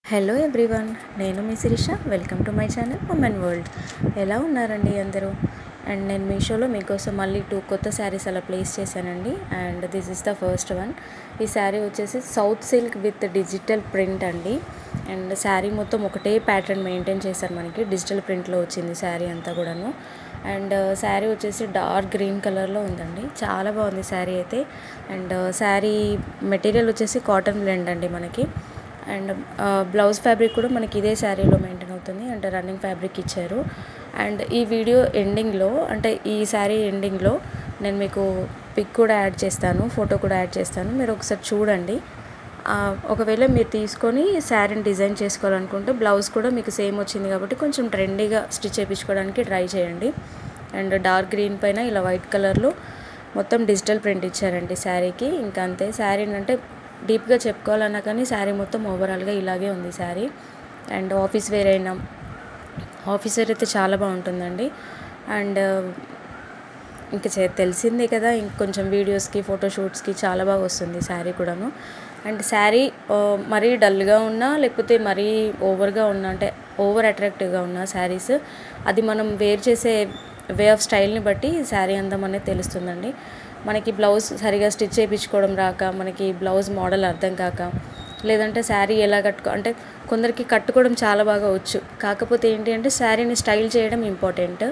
Hello everyone, నేను మీ Shirisha. Welcome to my channel women world. ఎలా ఉన్నారండి అందరూ? అండ్ నేను మీషోలో మీకోసం మళ్ళీ 2 కొత్త శారీస్ అలా ప్లేస్ చేశానండి. And this is the first one. ఈ శారీ వచ్చేసి south silk with digital print అండి. అండ్ శారీ మొత్తం ఒకటే ప్యాటర్న్ మెయింటైన్ చేశారు, మనకి డిజిటల్ ప్రింట్లో వచ్చింది శారీ అంతా కూడాను. అండ్ శారీ వచ్చేసి డార్క్ గ్రీన్ కలర్లో ఉందండి. చాలా బాగుంది శారీ అయితే. అండ్ శారీ మెటీరియల్ వచ్చేసి కాటన్ బ్లెండ్ అండి మనకి. అండ్ బ్లౌజ్ ఫ్యాబ్రిక్ కూడా మనకి ఇదే శారీలో మెయింటైన్ అవుతుంది, అంటే రన్నింగ్ ఫ్యాబ్రిక్ ఇచ్చారు. అండ్ ఈ వీడియో ఎండింగ్లో, అంటే ఈ శారీ ఎండింగ్లో నేను మీకు పిక్ కూడా యాడ్ చేస్తాను, ఫోటో కూడా యాడ్ చేస్తాను, మీరు ఒకసారి చూడండి. ఒకవేళ మీరు తీసుకొని శారీని డిజైన్ చేసుకోవాలనుకుంటే బ్లౌజ్ కూడా మీకు సేమ్ వచ్చింది కాబట్టి కొంచెం ట్రెండీగా స్టిచ్ చేయించుకోవడానికి ట్రై చేయండి. అండ్ డార్క్ గ్రీన్ పైన ఇలా వైట్ కలర్లో మొత్తం డిజిటల్ ప్రింట్ ఇచ్చారండి శారీకి. ఇంకా అంతే. శారీని అంటే డీప్గా చెప్పుకోవాలన్నా కానీ శారీ మొత్తం ఓవరాల్గా ఇలాగే ఉంది శారీ. అండ్ ఆఫీస్ వేర్ అయితే చాలా బాగుంటుందండి. అండ్ ఇంకా తెలిసిందే కదా, ఇంకొంచెం వీడియోస్కి ఫోటోషూట్స్కి చాలా బాగా వస్తుంది శారీ కూడాను. అండ్ శారీ మరీ డల్గా ఉన్నా లేకపోతే మరీ ఓవర్గా ఉన్నా, అంటే ఓవర్ అట్రాక్టివ్గా ఉన్న శారీస్, అది మనం వేర్ చేసే వే ఆఫ్ స్టైల్ని బట్టి శారీ అందం అనేది తెలుస్తుందండి. మనకి బ్లౌజ్ సరిగా స్టిచ్ చేయించుకోవడం రాక, మనకి బ్లౌజ్ మోడల్ అర్థం కాక, లేదంటే శారీ ఎలా అంటే కొందరికి కట్టుకోవడం చాలా బాగా వచ్చు, కాకపోతే ఏంటి అంటే శారీని స్టైల్ చేయడం ఇంపార్టెంట్.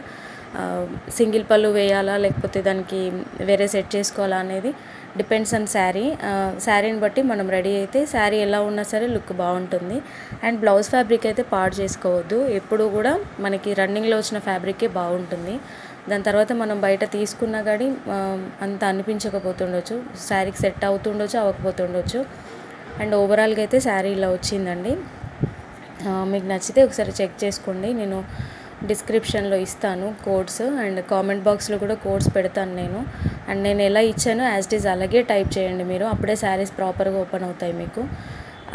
సింగిల్ పళ్ళు వేయాలా లేకపోతే దానికి వేరే సెట్ చేసుకోవాలా అనేది డిపెండ్స్ ఆన్ శారీని బట్టి మనం రెడీ అయితే శారీ ఎలా ఉన్నా సరే లుక్ బాగుంటుంది. అండ్ బ్లౌజ్ ఫ్యాబ్రిక్ అయితే పాడు చేసుకోవద్దు, ఎప్పుడు కూడా మనకి రన్నింగ్లో వచ్చిన ఫ్యాబ్రికే బాగుంటుంది. దాని తర్వాత మనం బయట తీసుకున్నా కానీ అంత అనిపించకపోతుండొచ్చు, శారీకి సెట్ అవుతుండొచ్చు, అవ్వకపోతుండొచ్చు. అండ్ ఓవరాల్గా అయితే శారీ ఇలా వచ్చిందండి. మీకు నచ్చితే ఒకసారి చెక్ చేసుకోండి, నేను డిస్క్రిప్షన్లో ఇస్తాను కోడ్స్, అండ్ కామెంట్ బాక్స్లో కూడా కోడ్స్ పెడతాను నేను. అండ్ నేను ఎలా ఇచ్చానో యాజ్ ఇట్ ఈజ్ అలాగే టైప్ చేయండి మీరు, అప్పుడే శారీస్ ప్రాపర్గా ఓపెన్ అవుతాయి మీకు.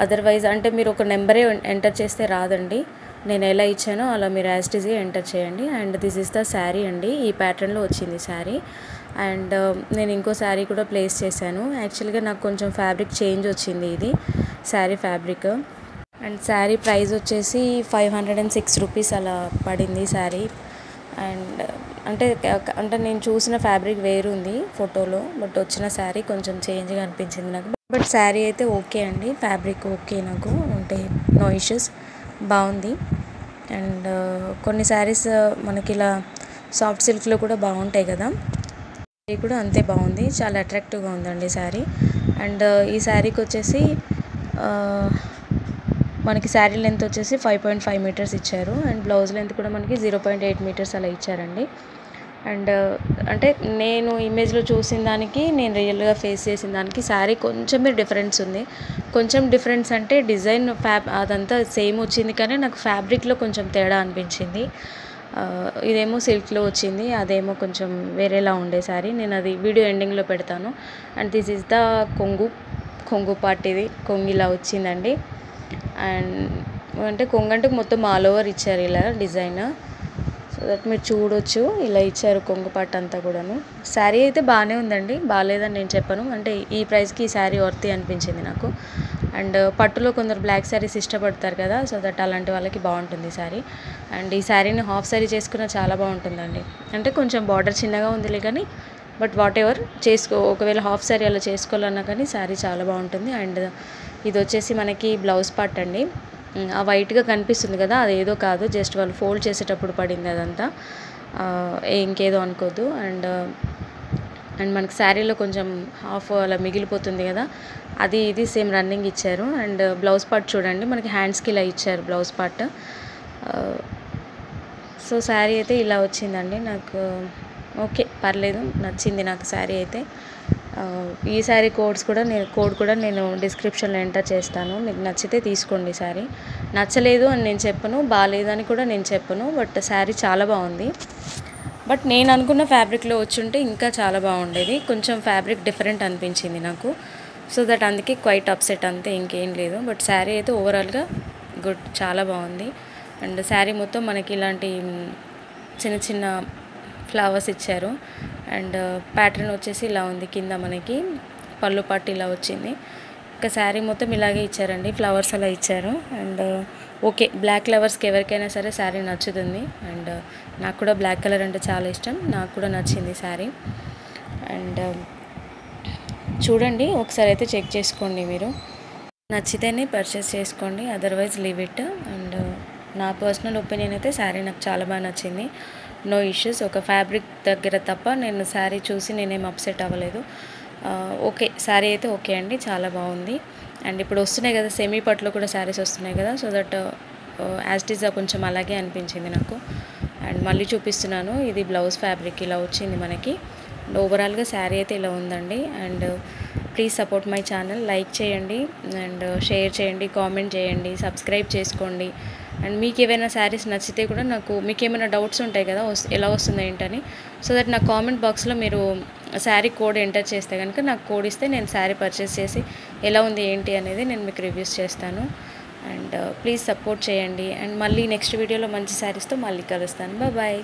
అదర్వైజ్ అంటే మీరు ఒక నెంబరే ఎంటర్ చేస్తే రాదండి, నేను ఎలా ఇచ్చానో అలా మీరు యాజ్ ఇట్ ఈజ్గా ఎంటర్ చేయండి. And this is the sari అండి, ఈ ప్యాటర్న్లో వచ్చింది శారీ. అండ్ నేను ఇంకో శారీ కూడా ప్లేస్ చేశాను. యాక్చువల్గా నాకు కొంచెం ఫ్యాబ్రిక్ చేంజ్ వచ్చింది, ఇది sari fabric. And sari price వచ్చేసి 506 రూపీస్ అలా పడింది శారీ. అండ్ అంటే నేను చూసిన ఫ్యాబ్రిక్ వేరుంది ఫోటోలో, బట్ వచ్చిన శారీ కొంచెం చేంజ్గా అనిపించింది నాకు. బట్ శారీ అయితే ఓకే అండి, ఫ్యాబ్రిక్ ఓకే నాకు, అంటే నో ఇష్యూస్, బాగుంది. అండ్ కొన్ని శారీస్ మనకి ఇలా సాఫ్ట్ సిల్క్లో కూడా బాగుంటాయి కదా, ఇది కూడా అంతే బాగుంది, చాలా అట్రాక్టివ్గా ఉందండి శారీ. అండ్ ఈ శారీకి వచ్చేసి మనకి శారీ లెంత్ వచ్చేసి 5.5 మీటర్స్ ఇచ్చారు. అండ్ బ్లౌజ్ లెంత్ కూడా మనకి 0.8 మీటర్స్ అలా ఇచ్చారండి. అండ్ అంటే నేను ఇమేజ్లో చూసిన దానికి నేను రియల్గా ఫేస్ చేసిన దానికి శారీ కొంచెమే డిఫరెన్స్ ఉంది. కొంచెం డిఫరెన్స్ అంటే డిజైన్ అదంతా సేమ్ వచ్చింది, కానీ నాకు ఫ్యాబ్రిక్లో కొంచెం తేడా అనిపించింది. ఇదేమో సిల్క్లో వచ్చింది, అదేమో కొంచెం వేరేలా ఉండే శారీ. నేను అది వీడియో ఎండింగ్లో పెడతాను. అండ్ దిస్ ఈజ్ ద కొంగు పార్ట్, ఇది కొంగు ఇలా వచ్చిందండి. అండ్ అంటే కొంగు అంటే మొత్తం ఆల్ ఓవర్ ఇచ్చారు ఇలా డిజైన్, సో దట్ మీరు చూడొచ్చు, ఇలా ఇచ్చారు కొంగు పార్ట్ అంతా కూడాను. శారీ అయితే బాగానే ఉందండి, బాగాలేదని నేను చెప్పను, అంటే ఈ ప్రైస్కి ఈ శారీ వర్తి అనిపించింది నాకు. అండ్ పట్టులో కొందరు బ్లాక్ శారీస్ ఇష్టపడతారు కదా, సో దట్ అలాంటి వాళ్ళకి బాగుంటుంది శారీ. అండ్ ఈ శారీని హాఫ్ శారీ చేసుకున్న చాలా బాగుంటుందండి, అంటే కొంచెం బార్డర్ చిన్నగా ఉందిలే కానీ, బట్ వాట్ ఎవర్ ఒకవేళ హాఫ్ శారీ అలా చేసుకోవాలన్నా కానీ శారీ చాలా బాగుంటుంది. అండ్ ఇది వచ్చేసి మనకి బ్లౌజ్ పార్ట్ అండి, ఆ వైట్గా కనిపిస్తుంది కదా, అదేదో కాదు, జస్ట్ వాళ్ళు ఫోల్డ్ చేసేటప్పుడు పడింది అదంతా, ఇంకేదో అనుకోద్దు. అండ్ మనకి శారీలో కొంచెం హాఫ్ అలా మిగిలిపోతుంది కదా, అది ఇది సేమ్ రన్నింగ్ ఇచ్చారు. అండ్ బ్లౌజ్ పార్ట్ చూడండి, మనకి హ్యాండ్స్కి ఇలా ఇచ్చారు బ్లౌజ్ పార్ట్. సో శారీ అయితే ఇలా వచ్చిందండి, నాకు ఓకే, పర్లేదు, నచ్చింది నాకు శారీ అయితే. ఈ శారీ కోడ్ కూడా నేను డిస్క్రిప్షన్లో ఎంటర్ చేస్తాను, మీకు నచ్చితే తీసుకోండి శారీ. నచ్చలేదు అని నేను చెప్పను, బాగాలేదు అని కూడా నేను చెప్పను, బట్ శారీ చాలా బాగుంది. బట్ నేను అనుకున్న ఫ్యాబ్రిక్లో వచ్చుంటే ఇంకా చాలా బాగుండేది, కొంచెం ఫ్యాబ్రిక్ డిఫరెంట్ అనిపించింది నాకు, సో దట్ అందుకే క్వైట్ అప్సెట్, అంతే, ఇంకేం లేదు. బట్ శారీ అయితే ఓవరాల్గా గుడ్, చాలా బాగుంది. అండ్ శారీ మొత్తం మనకి ఇలాంటి చిన్న చిన్న ఫ్లవర్స్ ఇచ్చారు. అండ్ ప్యాటర్న్ వచ్చేసి ఇలా ఉంది, కింద మనకి పళ్ళు పట్టు ఇలా వచ్చింది. ఒక శారీ మొత్తం ఇలాగే ఇచ్చారండి, ఫ్లవర్స్ అలా ఇచ్చారు. అండ్ ఓకే, బ్లాక్ లవర్స్కి ఎవరికైనా సరే శారీ నచ్చుతుంది. అండ్ నాకు కూడా బ్లాక్ కలర్ అంటే చాలా ఇష్టం, నాకు కూడా నచ్చింది శారీ. అండ్ చూడండి, ఒకసారి అయితే చెక్ చేసుకోండి, మీరు నచ్చితేనే పర్చేస్ చేసుకోండి, అదర్వైజ్ లీవ్ ఇట్. అండ్ నా పర్సనల్ ఒపీనియన్ అయితే శారీ నాకు చాలా బాగా నచ్చింది, నో ఇష్యూస్. ఒక ఫ్యాబ్రిక్ దగ్గర తప్ప నేను శారీ చూసి నేనేం అప్సెట్ అవ్వలేదు. ఓకే, శారీ అయితే ఓకే అండి, చాలా బాగుంది. అండ్ ఇప్పుడు వస్తున్నాయి కదా సెమీ పట్లో కూడా శారీస్ వస్తున్నాయి కదా, so that as it is కొంచెం అలాగే అనిపించింది నాకు. అండ్ మళ్ళీ చూపిస్తున్నాను, ఇది బ్లౌజ్ ఫ్యాబ్రిక్ ఇలా వచ్చింది మనకి. ఓవరాల్గా శారీ అయితే ఇలా ఉందండి. And please support my channel, like చేయండి అండ్ షేర్ చేయండి, కామెంట్ చేయండి, సబ్స్క్రైబ్ చేసుకోండి. అండ్ మీకు ఏవైనా శారీస్ నచ్చితే కూడా నాకు, మీకు ఏమైనా డౌట్స్ ఉంటాయి కదా ఎలా వస్తుంది ఏంటని, సో దట్ నా కామెంట్ బాక్స్లో మీరు శారీ కోడ్ ఎంటర్ చేస్తే కనుక నాకు కోడ్ ఇస్తే నేను శారీ పర్చేస్ చేసి ఎలా ఉంది ఏంటి అనేది నేను మీకు రివ్యూస్ చేస్తాను. అండ్ ప్లీజ్ సపోర్ట్ చేయండి. అండ్ మళ్ళీ నెక్స్ట్ వీడియోలో మంచి శారీస్తో మళ్ళీ కలుస్తాను. బాయ్.